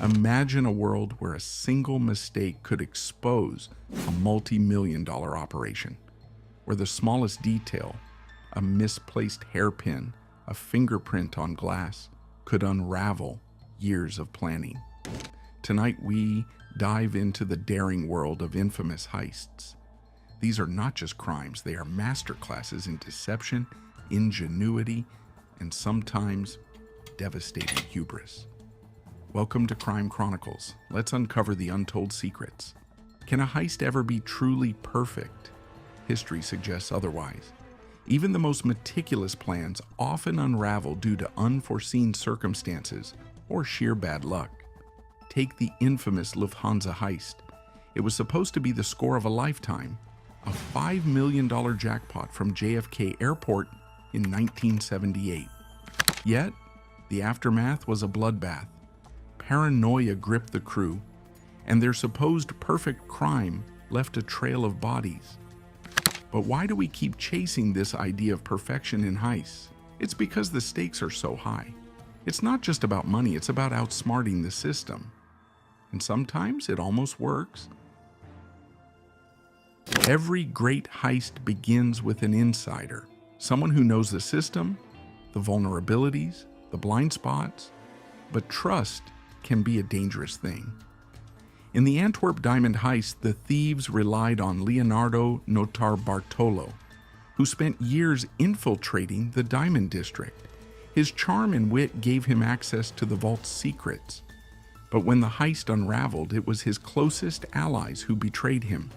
Imagine a world where a single mistake could expose a multi-million-dollar operation, where the smallest detail, a misplaced hairpin, a fingerprint on glass, could unravel years of planning. Tonight we dive into the daring world of infamous heists. These are not just crimes, they are masterclasses in deception, ingenuity, and sometimes devastating hubris. Welcome to Crime Chronicles. Let's uncover the untold secrets. Can a heist ever be truly perfect? History suggests otherwise. Even the most meticulous plans often unravel due to unforeseen circumstances or sheer bad luck. Take the infamous Lufthansa heist. It was supposed to be the score of a lifetime, a $5 million jackpot from JFK Airport in 1978. Yet, the aftermath was a bloodbath. Paranoia gripped the crew, and their supposed perfect crime left a trail of bodies. But why do we keep chasing this idea of perfection in heists? It's because the stakes are so high. It's not just about money, it's about outsmarting the system. And sometimes it almost works. Every great heist begins with an insider, someone who knows the system, the vulnerabilities, the blind spots. But trust can be a dangerous thing. In the Antwerp diamond heist, the thieves relied on Leonardo Notarbartolo, who spent years infiltrating the diamond district. His charm and wit gave him access to the vault's secrets. But when the heist unraveled, it was his closest allies who betrayed him.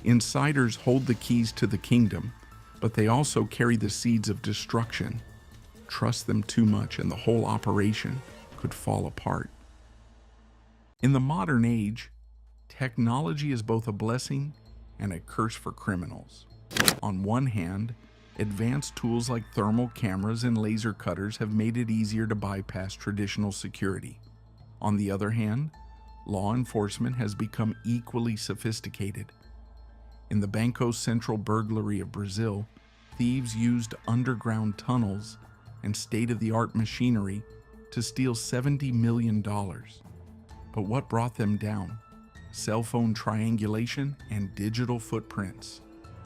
Insiders hold the keys to the kingdom, but they also carry the seeds of destruction. Trust them too much and the whole operation could fall apart. In the modern age, technology is both a blessing and a curse for criminals. On one hand, advanced tools like thermal cameras and laser cutters have made it easier to bypass traditional security. On the other hand, law enforcement has become equally sophisticated. In the Banco Central burglary of Brazil, thieves used underground tunnels and state-of-the-art machinery to steal $70 million. But what brought them down? Cell phone triangulation and digital footprints.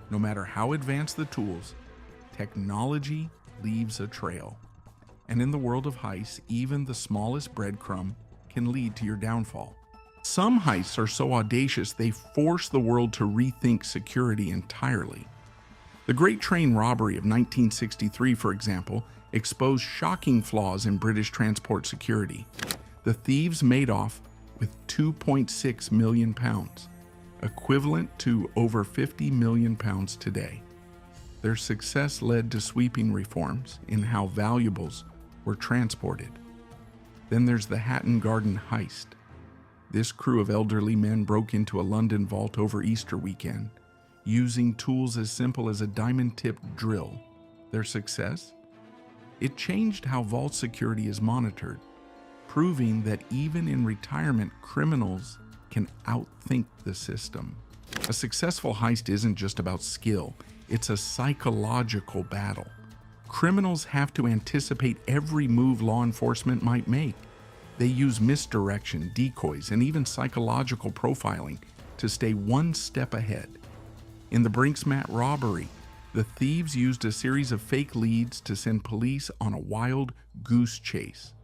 No matter how advanced the tools, technology leaves a trail. And in the world of heists, even the smallest breadcrumb can lead to your downfall. Some heists are so audacious they force the world to rethink security entirely. The Great Train Robbery of 1963, for example, exposed shocking flaws in British transport security. The thieves made off with £2.6 million, equivalent to over £50 million today. Their success led to sweeping reforms in how valuables were transported. Then there's the Hatton Garden heist. This crew of elderly men broke into a London vault over Easter weekend, using tools as simple as a diamond-tipped drill. Their success? It changed how vault security is monitored, proving that even in retirement, criminals can outthink the system. A successful heist isn't just about skill, it's a psychological battle. Criminals have to anticipate every move law enforcement might make. They use misdirection, decoys, and even psychological profiling to stay one step ahead. In the Brinksmat robbery, the thieves used a series of fake leads to send police on a wild goose chase.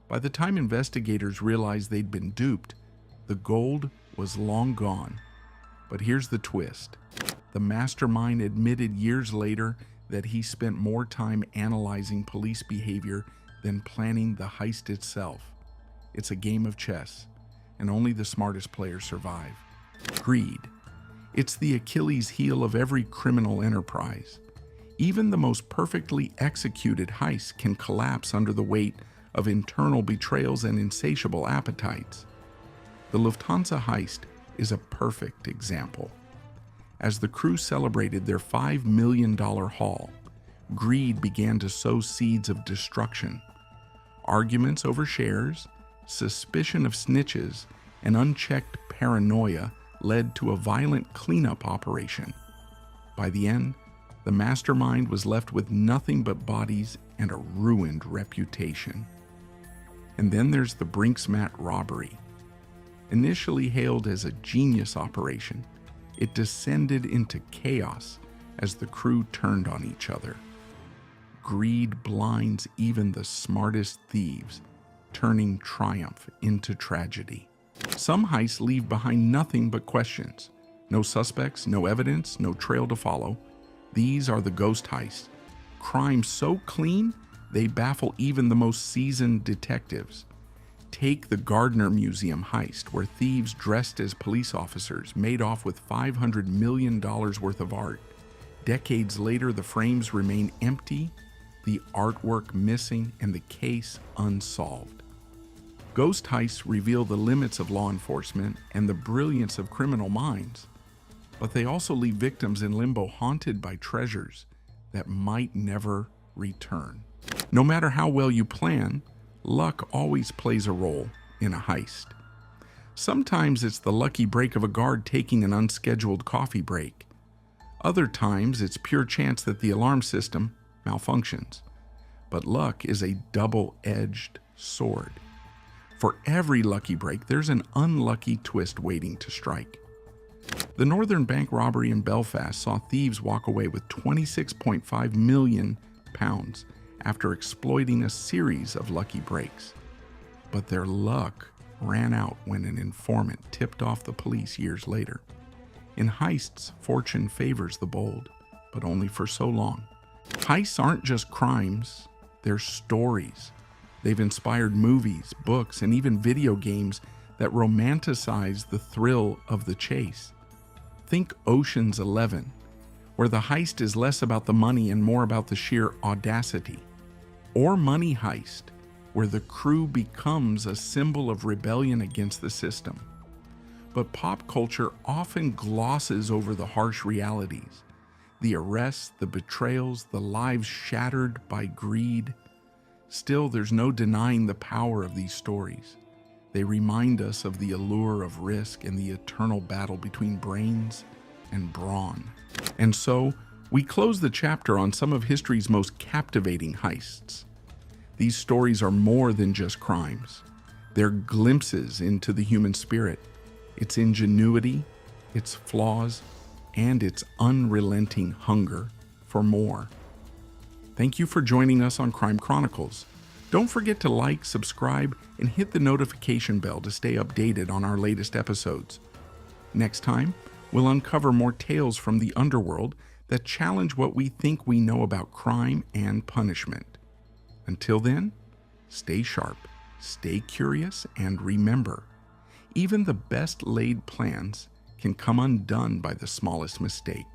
By the time investigators realized they'd been duped, the gold was long gone. But here's the twist. The mastermind admitted years later that he spent more time analyzing police behavior than planning the heist itself. It's a game of chess, and only the smartest players survive. Greed. It's the Achilles heel of every criminal enterprise. Even the most perfectly executed heists can collapse under the weight of internal betrayals and insatiable appetites. The Lufthansa heist is a perfect example. As the crew celebrated their $5 million haul, greed began to sow seeds of destruction. Arguments over shares, suspicion of snitches, and unchecked paranoia led to a violent cleanup operation. By the end, the mastermind was left with nothing but bodies and a ruined reputation. And then there's the Brinksmat robbery. Initially hailed as a genius operation, it descended into chaos as the crew turned on each other. Greed blinds even the smartest thieves, turning triumph into tragedy. Some heists leave behind nothing but questions. No suspects, no evidence, no trail to follow. These are the ghost heists. Crime so clean, they baffle even the most seasoned detectives. Take the Gardner Museum heist, where thieves dressed as police officers made off with $500 million worth of art. Decades later, the frames remain empty, the artwork missing, and the case unsolved. Ghost heists reveal the limits of law enforcement and the brilliance of criminal minds, but they also leave victims in limbo, haunted by treasures that might never return. No matter how well you plan, luck always plays a role in a heist. Sometimes it's the lucky break of a guard taking an unscheduled coffee break. Other times it's pure chance that the alarm system malfunctions. But luck is a double-edged sword. For every lucky break, there's an unlucky twist waiting to strike. The Northern Bank robbery in Belfast saw thieves walk away with £26.5 million after exploiting a series of lucky breaks. But their luck ran out when an informant tipped off the police years later. In heists, fortune favors the bold, but only for so long. Heists aren't just crimes, they're stories. They've inspired movies, books, and even video games that romanticize the thrill of the chase. Think Ocean's 11, where the heist is less about the money and more about the sheer audacity. Or Money Heist, where the crew becomes a symbol of rebellion against the system. But pop culture often glosses over the harsh realities. The arrests, the betrayals, the lives shattered by greed. Still, there's no denying the power of these stories. They remind us of the allure of risk and the eternal battle between brains and brawn. And so, we close the chapter on some of history's most captivating heists. These stories are more than just crimes. They're glimpses into the human spirit, its ingenuity, its flaws, and its unrelenting hunger for more. Thank you for joining us on Crime Chronicles. Don't forget to like, subscribe, and hit the notification bell to stay updated on our latest episodes. Next time, we'll uncover more tales from the underworld that challenge what we think we know about crime and punishment. Until then, stay sharp, stay curious, and remember, even the best laid plans can come undone by the smallest mistake.